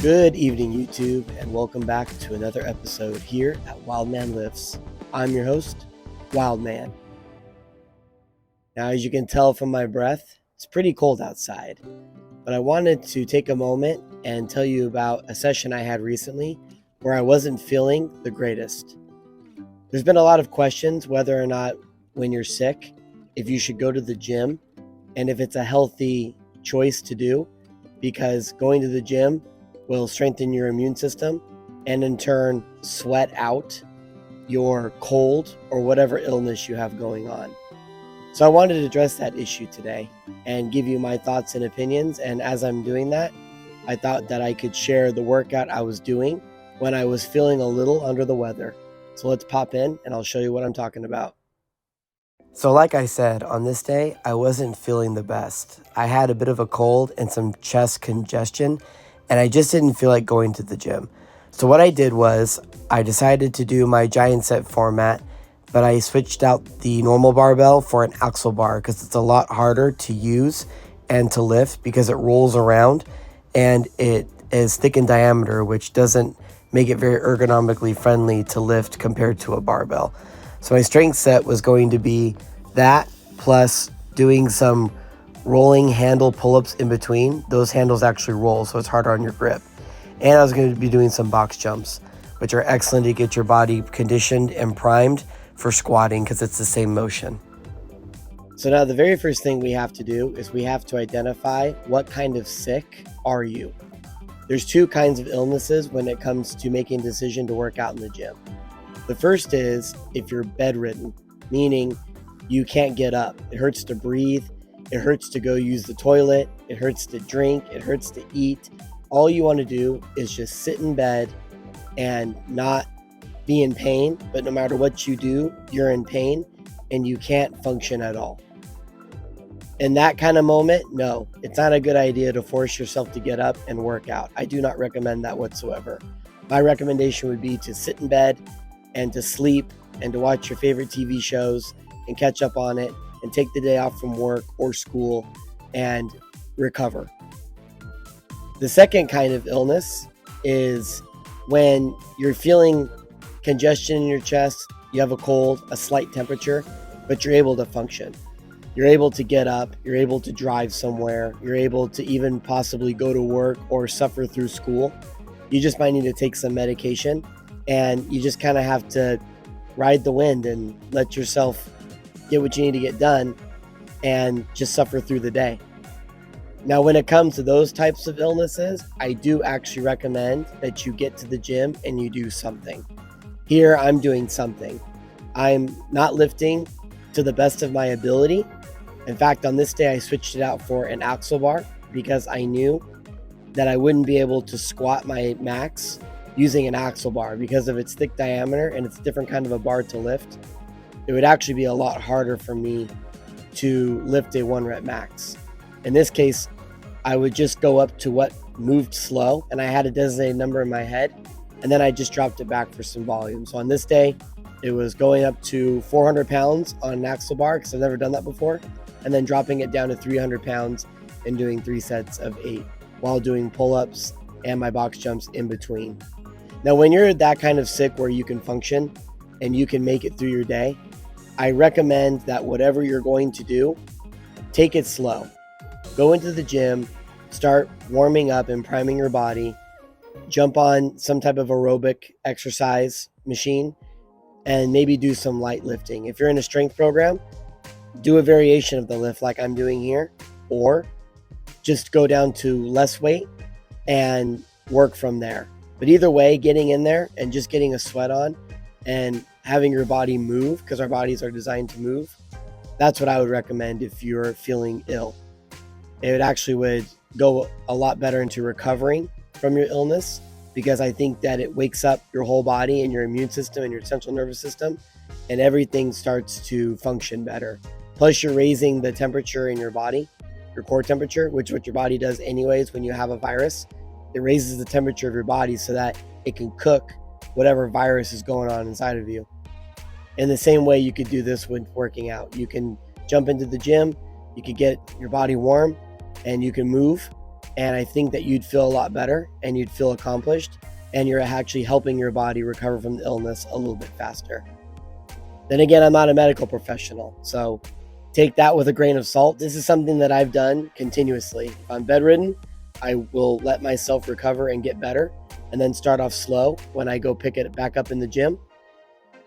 Good evening, YouTube, and welcome back to another episode here at WILDMAN Lifts. I'm your host, WILDMAN. Now, as you can tell from my breath, it's pretty cold outside, but I wanted to take a moment and tell you about a session I had recently where I wasn't feeling the greatest. There's been a lot of questions whether or not when you're sick, if you should go to the gym, and if it's a healthy choice to do, because going to the gym will strengthen your immune system and in turn sweat out your cold or whatever illness you have going on. So I wanted to address that issue today and give you my thoughts and opinions. And as I'm doing that, I thought that I could share the workout I was doing when I was feeling a little under the weather. So let's pop in and I'll show you what I'm talking about. So like I said, on this day, I wasn't feeling the best. I had a bit of a cold and some chest congestion, and I just didn't feel like going to the gym. So what I did was I decided to do my giant set format, but I switched out the normal barbell for an axle bar because it's a lot harder to use and to lift because it rolls around and it is thick in diameter, which doesn't make it very ergonomically friendly to lift compared to a barbell. So my strength set was going to be that plus doing some rolling handle pull-ups in between. Those handles actually roll, so it's harder on your grip. And I was going to be doing some box jumps, which are excellent to get your body conditioned and primed for squatting because it's the same motion. So now the very first thing we have to do is we have to identify what kind of sick are you. There's two kinds of illnesses when it comes to making a decision to work out in the gym. The first is if you're bedridden, meaning you can't get up. It hurts to breathe. It hurts to go use the toilet. It hurts to drink. It hurts to eat. All you want to do is just sit in bed and not be in pain. But no matter what you do, you're in pain and you can't function at all. In that kind of moment, no, it's not a good idea to force yourself to get up and work out. I do not recommend that whatsoever. My recommendation would be to sit in bed and to sleep and to watch your favorite TV shows and catch up on it and take the day off from work or school and recover. The second kind of illness is when you're feeling congestion in your chest, you have a cold, a slight temperature, but you're able to function. You're able to get up, you're able to drive somewhere, you're able to even possibly go to work or suffer through school. You just might need to take some medication, and you just kind of have to ride the wind and let yourself get what you need to get done and just suffer through the day. Now, when it comes to those types of illnesses, I do actually recommend that you get to the gym and you do something. Here, I'm doing something. I'm not lifting to the best of my ability. In fact, on this day, I switched it out for an axle bar because I knew that I wouldn't be able to squat my max using an axle bar because of its thick diameter and it's a different kind of a bar to lift. It would actually be a lot harder for me to lift a 1 rep max. In this case, I would just go up to what moved slow, and I had a designated number in my head, and then I just dropped it back for some volume. So on this day, it was going up to 400 pounds on an axle bar because I've never done that before, and then dropping it down to 300 pounds and doing 3 sets of 8 while doing pull-ups and my box jumps in between. Now, when you're that kind of sick where you can function and you can make it through your day, I recommend that whatever you're going to do, take it slow. Go into the gym, start warming up and priming your body, jump on some type of aerobic exercise machine, and maybe do some light lifting. If you're in a strength program, do a variation of the lift like I'm doing here, or just go down to less weight and work from there. But either way, getting in there and just getting a sweat on and having your body move, because our bodies are designed to move, that's what I would recommend if you're feeling ill. It actually would go a lot better into recovering from your illness because I think that it wakes up your whole body and your immune system and your central nervous system, and everything starts to function better. Plus, you're raising the temperature in your body, your core temperature, which is what your body does anyways when you have a virus. It raises the temperature of your body so that it can cook whatever virus is going on inside of you. In the same way, you could do this when working out. You can jump into the gym, you could get your body warm, and you can move And I think that you'd feel a lot better and you'd feel accomplished, and you're actually helping your body recover from the illness a little bit faster. Then again, I'm not a medical professional, so take that with a grain of salt. This is something that I've done continuously. If I'm bedridden, I will let myself recover and get better, and then start off slow when I go pick it back up in the gym.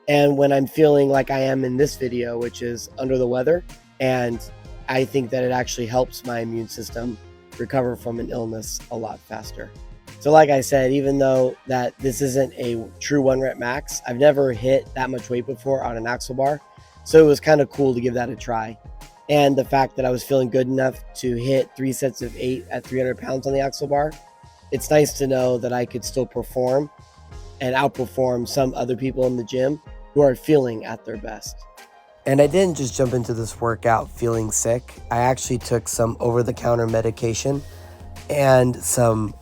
And when I'm feeling like I am in this video, which is under the weather, and I think that it actually helps my immune system recover from an illness a lot faster. So like I said, even though that this isn't a true 1 rep max, I've never hit that much weight before on an axle bar. So it was kind of cool to give that a try. And the fact that I was feeling good enough to hit 3 sets of 8 at 300 pounds on the axle bar, it's nice to know that I could still perform and outperform some other people in the gym who are feeling at their best. And I didn't just jump into this workout feeling sick. I actually took some over-the-counter medication and some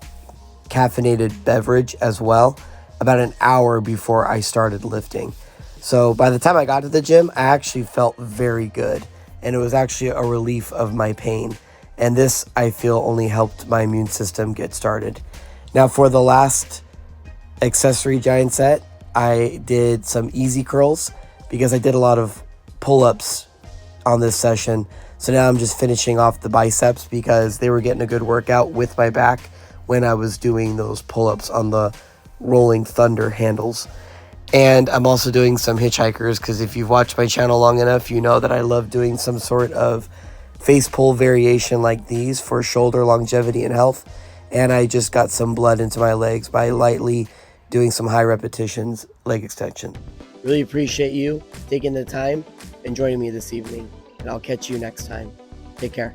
caffeinated beverage as well about an hour before I started lifting. So by the time I got to the gym, I actually felt very good, and it was actually a relief of my pain. And this, I feel, only helped my immune system get started. Now for the last accessory giant set, I did some easy curls because I did a lot of pull-ups on this session. So now I'm just finishing off the biceps because they were getting a good workout with my back when I was doing those pull-ups on the Rolling Thunder handles. And I'm also doing some hitchhikers because if you've watched my channel long enough, you know that I love doing some sort of face pull variation like these for shoulder longevity and health. And I just got some blood into my legs by lightly doing some high repetitions leg extension. Really appreciate you taking the time and joining me this evening, and I'll catch you next time. Take care.